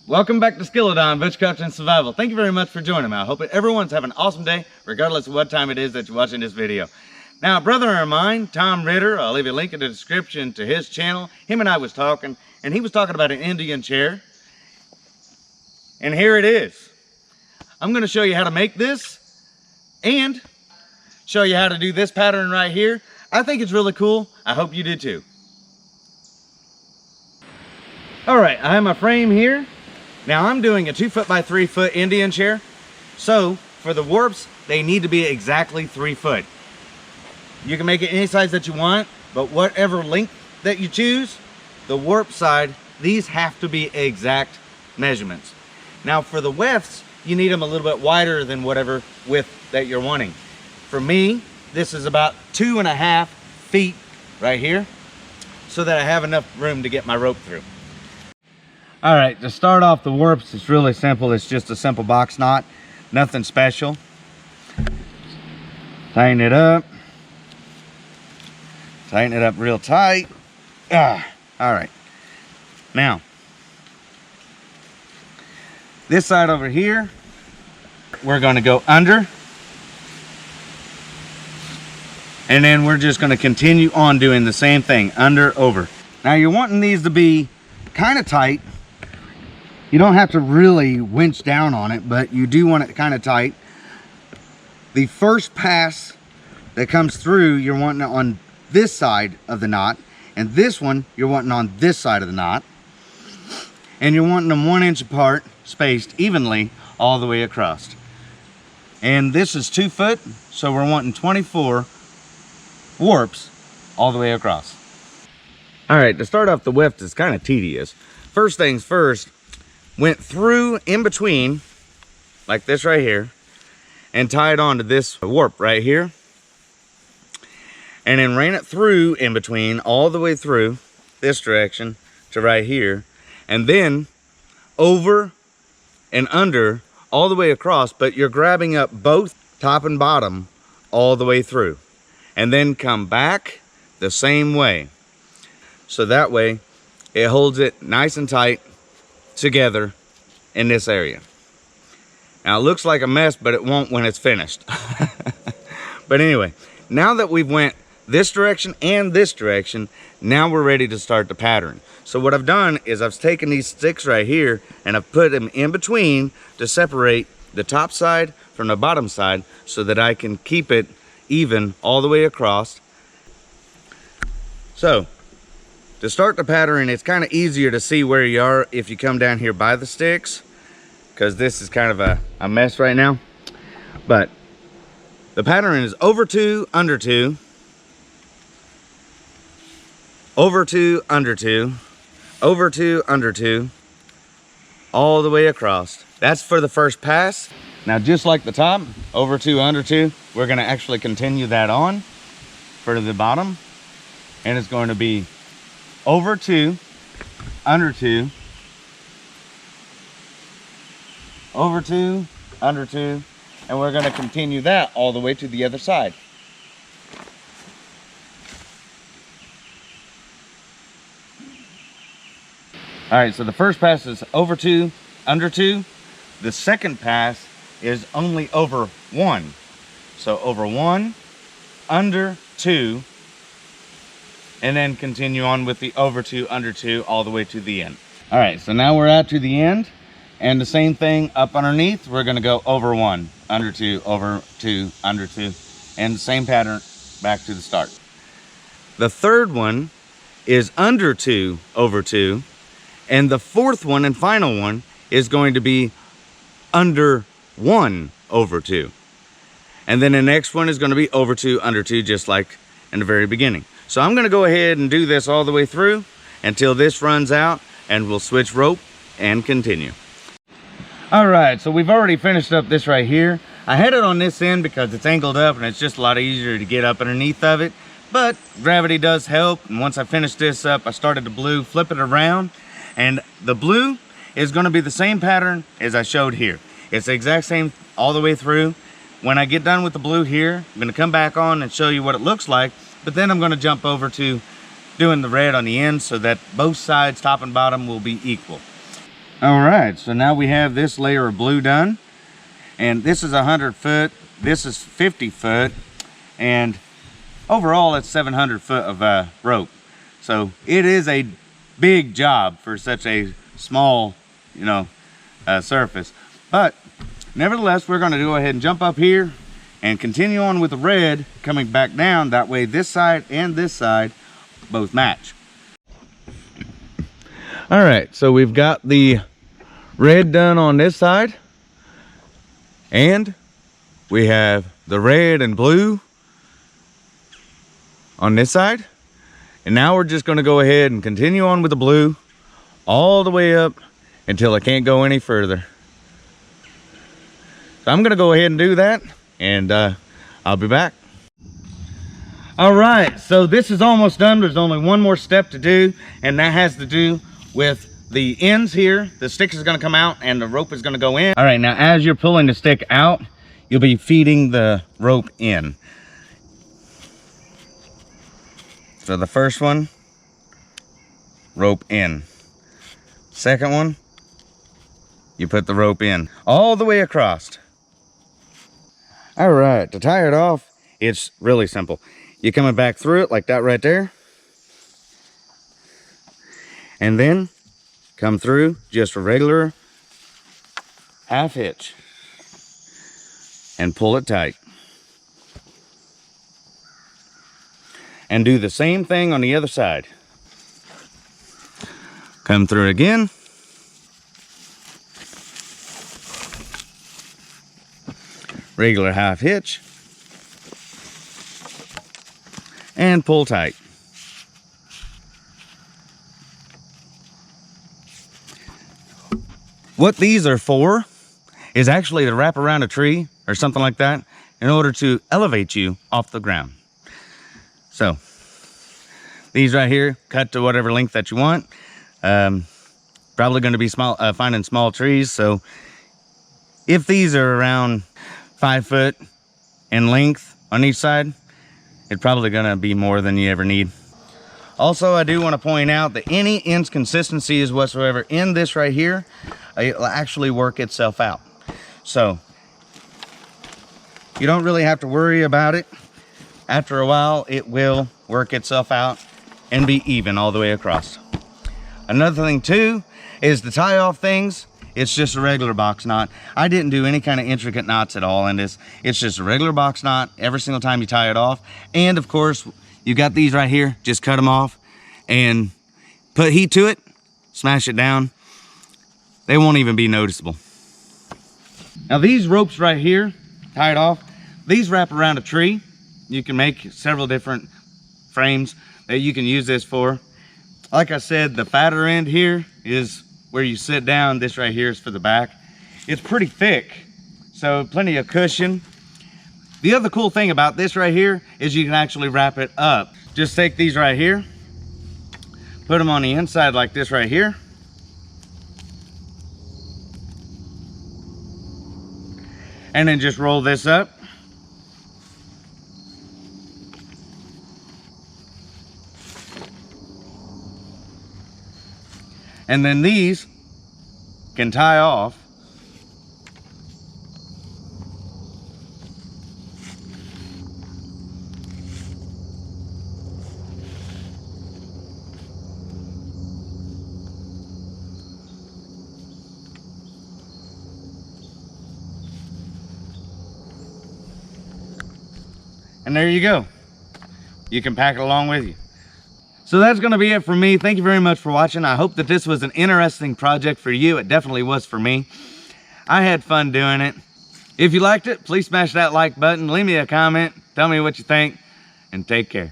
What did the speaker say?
Welcome back to Skeledon, Bushcraft and Survival. Thank you very much for joining me. I hope everyone's having an awesome day, regardless of what time it is that you're watching this video. Now, a brother of mine, Tom Ritter, I'll leave a link in the description to his channel. Him and I was talking, and he was talking about an Indian chair. And here it is. I'm going to show you how to make this and show you how to do this pattern right here. I think it's really cool. I hope you do too. All right, I have my frame here. Now I'm doing a 2 foot by 3 foot Indian chair. So for the warps, they need to be exactly 3 foot. You can make it any size that you want, but whatever length that you choose, the warp side, these have to be exact measurements. Now for the wefts, you need them a little bit wider than whatever width that you're wanting. For me, this is about 2.5 feet right here, so that I have enough room to get my rope through. All right, to start off the warps, it's really simple. It's just a simple box knot, nothing special. Tighten it up. Tighten it up real tight. All right. Now, this side over here, we're going to go under. And then we're just going to continue on doing the same thing, under, over. Now, you're wanting these to be kind of tight. You don't have to really winch down on it, but you do want it kind of tight. The first pass that comes through, you're wanting it on this side of the knot, and this one you're wanting on this side of the knot, and you're wanting them 1 inch apart, spaced evenly all the way across. And this is 2 foot, so we're wanting 24 warps all the way across. All right, to start off the weft is kind of tedious. First things first, went through in between, like this right here, and tied onto this warp right here. And then ran it through in between, all the way through this direction to right here. And then over and under, all the way across, but you're grabbing up both top and bottom all the way through. And then come back the same way. So that way, it holds it nice and tight together in this area. Now it looks like a mess, but it won't when it's finished. But anyway, now that we've went this direction and this direction, now we're ready to start the pattern. So what I've done is I've taken these sticks right here and I've put them in between to separate the top side from the bottom side so that I can keep it even all the way across. So to start the pattern, it's kind of easier to see where you are if you come down here by the sticks, because this is kind of a mess right now. But the pattern is over 2, under 2, over 2, under 2, over 2, under 2, all the way across. That's for the first pass. Now, just like the top, over 2, under 2, we're going to actually continue that on for the bottom, and it's going to be over 2, under 2, over 2, under 2, and we're going to continue that all the way to the other side. All right, so the first pass is over 2, under 2. The second pass is only over 1. So over 1, under 2, and then continue on with the over 2, under 2, all the way to the end. All right, so now we're out to the end, and the same thing up underneath. We're going to go over 1, under 2, over 2, under 2, and the same pattern back to the start. The third one is under 2, over 2, and the fourth one and final one is going to be under 1, over 2. And then the next one is going to be over 2, under 2, just like in the very beginning. So I'm going to go ahead and do this all the way through until this runs out, and we'll switch rope and continue. All right, so we've already finished up this right here. I had it on this end because it's angled up and it's just a lot easier to get up underneath of it. but gravity does help. And once I finished this up, I started the blue, flip it around, and the blue is going to be the same pattern as I showed here. It's the exact same all the way through. When I get done with the blue here, I'm going to come back on and show you what it looks like, but then I'm going to jump over to doing the red on the end so that both sides, top and bottom, will be equal. All right, so now we have this layer of blue done, and this is 100 foot, this is 50 foot, and overall it's 700 foot of rope. So it is a big job for such a small, surface. But nevertheless, we're going to go ahead and jump up here and continue on with the red coming back down. That way this side and this side both match. All right, so we've got the red done on this side, and we have the red and blue on this side. And now we're just going to go ahead and continue on with the blue all the way up until I can't go any further. So I'm going to go ahead and do that, and I'll be back. All right, so this is almost done. There's only one more step to do, and that has to do with the ends here. The stick is going to come out and the rope is going to go in. All right, now as you're pulling the stick out, you'll be feeding the rope in. So the first one, rope in. Second one, you put the rope in all the way across. All right, to tie it off, it's really simple. You're coming back through it like that right there. And then come through just a regular half hitch and pull it tight. And do the same thing on the other side. Come through again. Regular half hitch. And pull tight. What these are for is actually to wrap around a tree or something like that in order to elevate you off the ground. So these right here, cut to whatever length that you want. Probably going to be finding small trees. So if these are around 5 foot in length on each side, it's probably going to be more than you ever need. Also, I do want to point out that any inconsistencies whatsoever in this right here, it'll actually work itself out. So you don't really have to worry about it. After a while, it will work itself out and be even all the way across. Another thing too is to tie off things. It's just a regular box knot. I didn't do any kind of intricate knots at all in this. It's just a regular box knot every single time you tie it off. And of course, you got these right here. Just cut them off and put heat to it, smash it down. They won't even be noticeable. Now these ropes right here, tied off, these wrap around a tree. You can make several different frames that you can use this for. Like I said, the fatter end here is where you sit down. This right here is for the back. It's pretty thick, so plenty of cushion. The other cool thing about this right here is you can actually wrap it up. Just take these right here, put them on the inside like this right here. And then just roll this up. And then these can tie off. And there you go. You can pack it along with you. So that's going to be it for me. Thank you very much for watching. I hope that this was an interesting project for you. It definitely was for me. I had fun doing it. If you liked it, please smash that like button. Leave me a comment. Tell me what you think. And take care.